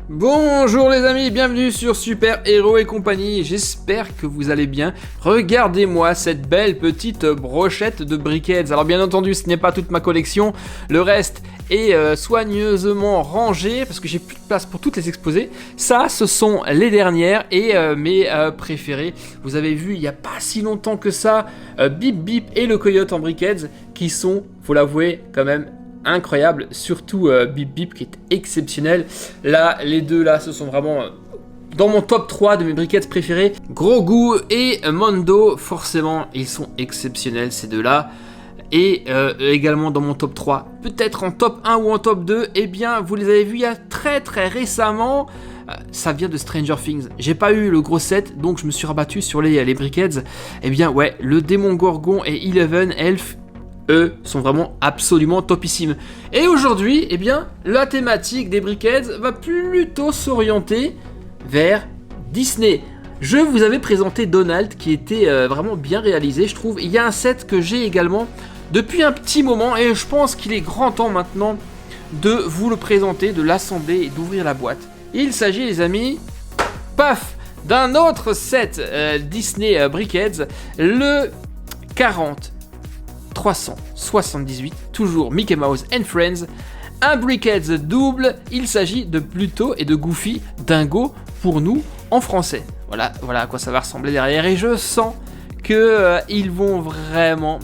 Bonjour les amis, bienvenue sur Super Héros et compagnie, j'espère que vous allez bien. Regardez-moi cette belle petite brochette de briquettes. Alors bien entendu ce n'est pas toute ma collection, le reste est soigneusement rangé parce que j'ai plus de place pour toutes les exposer. Ça ce sont les dernières et mes préférées. Vous avez vu il n'y a pas si longtemps que ça, Bip Bip et le Coyote en briquettes qui sont, faut l'avouer, quand même incroyable, surtout Bip Bip qui est exceptionnel. Là, les deux là, ce sont vraiment dans mon top 3 de mes briquettes préférées. Grogu et Mondo, forcément, ils sont exceptionnels ces deux là. Et également dans mon top 3, peut-être en top 1 ou en top 2, eh bien, vous les avez vus il y a très récemment. Ça vient de Stranger Things. J'ai pas eu le gros set, donc je me suis rabattu sur les briquettes. Eh bien, ouais, le démon Gorgon et Eleven Elf, eux sont vraiment absolument topissimes. Et aujourd'hui, eh bien, la thématique des briquettes va plutôt s'orienter vers Disney. Je vous avais présenté Donald qui était vraiment bien réalisé, je trouve. Il y a un set que j'ai également depuis un petit moment et je pense qu'il est grand temps maintenant de vous le présenter, de l'assembler et d'ouvrir la boîte. Il s'agit, les amis, paf, d'un autre set Disney briquettes, le 378, toujours Mickey Mouse and Friends, un briquettes double. Il s'agit de Pluto et de Goofy, Dingo pour nous en français. Voilà à quoi ça va ressembler derrière et je sens que ils vont vraiment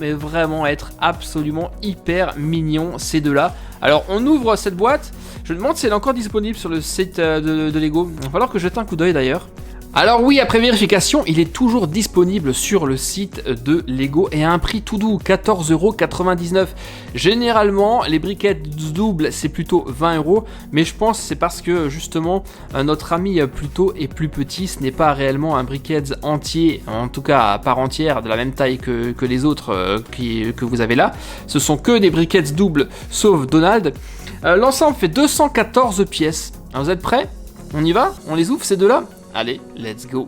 être absolument hyper mignons ces deux-là. Alors on ouvre cette boîte, je me demande si elle est encore disponible sur le site de Lego. Il va falloir que je jette un coup d'œil d'ailleurs. Alors oui, après vérification, il est toujours disponible sur le site de Lego et à un prix tout doux, 14,99€. Généralement, les briquettes doubles, c'est plutôt 20€, mais je pense que c'est parce que justement, notre ami Pluto est plus petit, ce n'est pas réellement un briquette entier, en tout cas à part entière, de la même taille que les autres que vous avez là. Ce sont que des briquettes doubles, sauf Donald. L'ensemble fait 214 pièces. Alors, vous êtes prêts? On y va? On les ouvre ces deux-là? Allez, let's go.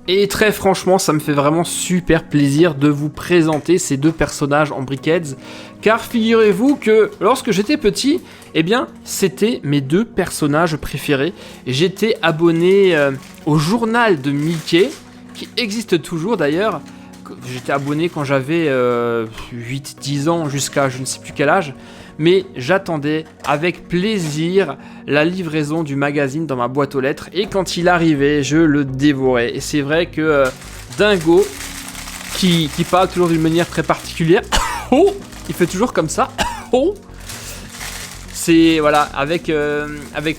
Et très franchement, ça me fait vraiment super plaisir de vous présenter ces deux personnages en briquettes, car figurez-vous que lorsque j'étais petit, eh bien, c'était mes deux personnages préférés. J'étais abonné au journal de Mickey, qui existe toujours d'ailleurs. J'étais abonné quand j'avais 8-10 ans jusqu'à je ne sais plus quel âge. Mais j'attendais avec plaisir la livraison du magazine dans ma boîte aux lettres. Et quand il arrivait, je le dévorais. Et c'est vrai que Dingo, qui parle toujours d'une manière très particulière, oh, il fait toujours comme ça, oh. C'est, voilà, avec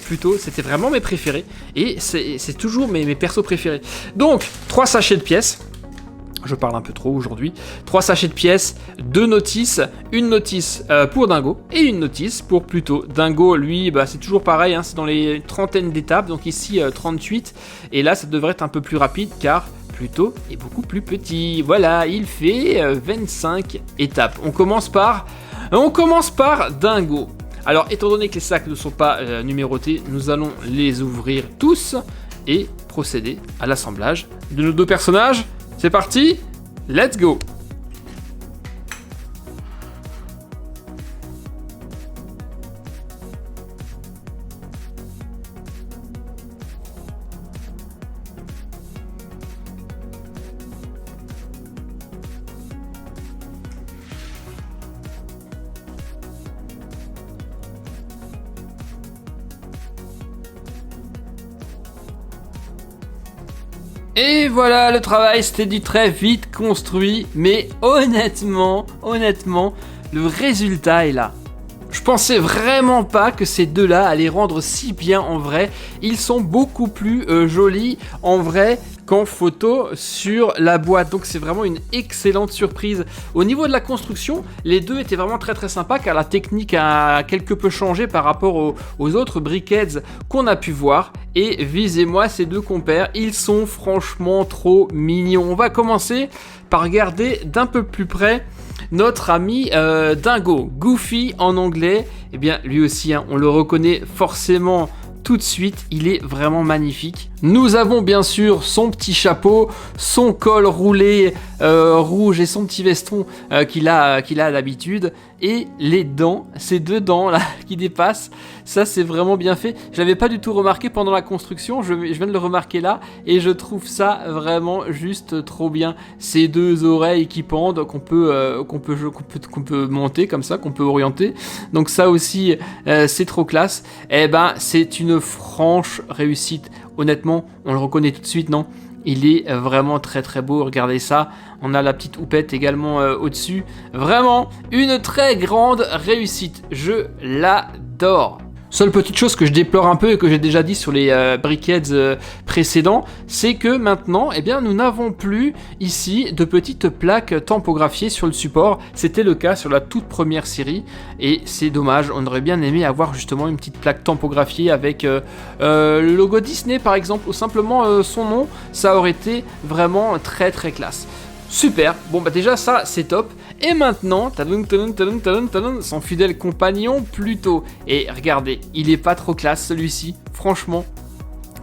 Pluto, c'était vraiment mes préférés. Et c'est toujours mes persos préférés. Donc, 3 sachets de pièces. Je parle un peu trop aujourd'hui. 3 sachets de pièces, 2 notices, une notice pour Dingo et une notice pour Pluto. Dingo, lui, c'est toujours pareil, hein, c'est dans les trentaines d'étapes, donc ici 38. Et là, ça devrait être un peu plus rapide car Pluto est beaucoup plus petit. Voilà, il fait 25 étapes. On commence par Dingo. Alors, étant donné que les sacs ne sont pas numérotés, nous allons les ouvrir tous et procéder à l'assemblage de nos deux personnages. C'est parti, let's go! Et voilà, le travail c'était du très vite construit, mais honnêtement, le résultat est là. Je pensais vraiment pas que ces deux-là allaient rendre si bien en vrai. Ils sont beaucoup plus jolis en vrai qu'en photo sur la boîte. Donc c'est vraiment une excellente surprise. Au niveau de la construction, les deux étaient vraiment très sympas car la technique a quelque peu changé par rapport aux autres briquettes qu'on a pu voir. Et visez-moi ces deux compères, ils sont franchement trop mignons. On va commencer par regarder d'un peu plus près notre ami Dingo, Goofy en anglais. Eh bien lui aussi, hein, on le reconnaît forcément tout de suite, il est vraiment magnifique. Nous avons bien sûr son petit chapeau, son col roulé rouge et son petit veston qu'il a d'habitude. et les dents, ces deux dents là qui dépassent, ça c'est vraiment bien fait. Je l'avais pas du tout remarqué pendant la construction, je viens de le remarquer là et je trouve ça vraiment juste trop bien. Ces deux oreilles qui pendent qu'on peut monter comme ça, qu'on peut orienter. Donc ça aussi c'est trop classe. Eh ben c'est une franche réussite. Honnêtement, on le reconnaît tout de suite, non ? Il est vraiment très très beau, regardez ça. On a la petite houppette également au-dessus. Vraiment, une très grande réussite. Je l'adore. Seule petite chose que je déplore un peu et que j'ai déjà dit sur les Brickheads précédents, c'est que maintenant, eh bien, nous n'avons plus ici de petites plaques tampographiées sur le support. C'était le cas sur la toute première série et c'est dommage. On aurait bien aimé avoir justement une petite plaque tampographiée avec le logo Disney par exemple ou simplement son nom. Ça aurait été vraiment très très classe. Super, bon bah déjà ça c'est top. Et maintenant, son fidèle compagnon Pluto. Et regardez, il est pas trop classe celui-ci, franchement.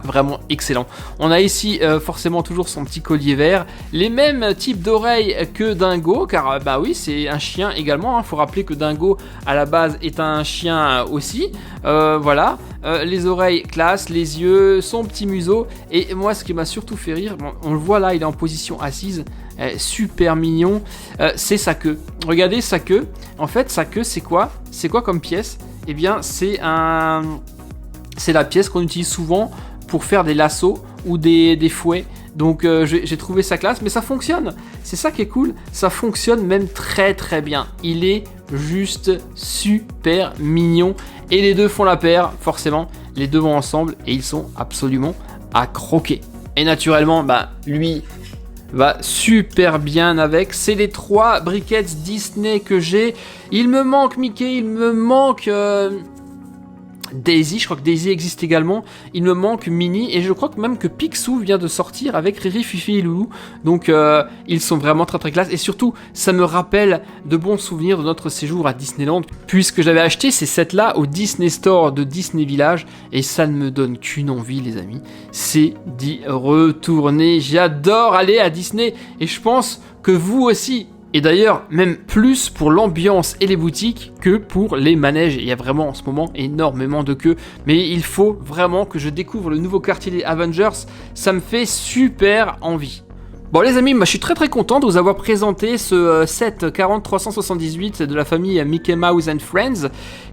Vraiment excellent. On a ici forcément toujours son petit collier vert, les mêmes types d'oreilles que Dingo, car bah oui c'est un chien également, hein. Faut rappeler que Dingo à la base est un chien aussi. Voilà, les oreilles classe, les yeux, son petit museau, et moi ce qui m'a surtout fait rire, bon, on le voit là, il est en position assise, super mignon, c'est sa queue. Regardez sa queue, en fait sa queue c'est quoi comme pièce? Eh bien c'est la pièce qu'on utilise souvent pour faire des lassos ou des fouets. Donc j'ai trouvé ça classe, mais ça fonctionne. C'est ça qui est cool, ça fonctionne même très très bien. Il est juste super mignon et les deux font la paire, forcément. Les deux vont ensemble et ils sont absolument à croquer. Et naturellement, bah lui va super bien avec. C'est les 3 Brickheads Disney que j'ai. Il me manque Mickey, il me manque Daisy, je crois que Daisy existe également, il me manque Minnie et je crois que même que Picsou vient de sortir avec Riri, Fifi et Loulou, donc ils sont vraiment très très classe et surtout ça me rappelle de bons souvenirs de notre séjour à Disneyland puisque j'avais acheté ces sets là au Disney Store de Disney Village et ça ne me donne qu'une envie les amis, c'est d'y retourner. J'adore aller à Disney et je pense que vous aussi. Et d'ailleurs, même plus pour l'ambiance et les boutiques que pour les manèges. Il y a vraiment en ce moment énormément de queues. Mais il faut vraiment que je découvre le nouveau quartier des Avengers. Ça me fait super envie. Bon les amis, moi je suis très très content de vous avoir présenté ce set 40378 de la famille Mickey Mouse and Friends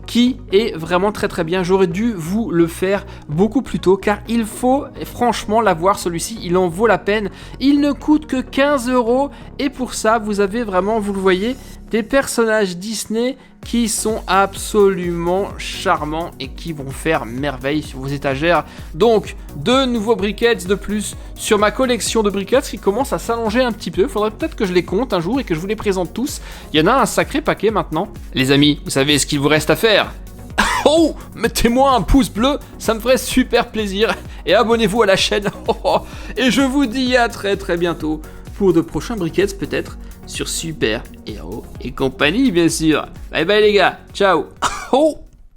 qui est vraiment très très bien. J'aurais dû vous le faire beaucoup plus tôt car il faut franchement l'avoir celui-ci, il en vaut la peine. Il ne coûte que 15 € et pour ça vous avez vraiment, vous le voyez, des personnages Disney qui sont absolument charmants et qui vont faire merveille sur vos étagères. Donc, 2 nouveaux Brickheads de plus sur ma collection de Brickheads qui commence à s'allonger un petit peu. Il faudrait peut-être que je les compte un jour et que je vous les présente tous. Il y en a un sacré paquet maintenant. Les amis, vous savez ce qu'il vous reste à faire? Oh, mettez-moi un pouce bleu, ça me ferait super plaisir. Et abonnez-vous à la chaîne. Et je vous dis à très très bientôt pour de prochains Brickheads peut-être sur Super Héros et compagnie bien sûr. Bye bye les gars, ciao.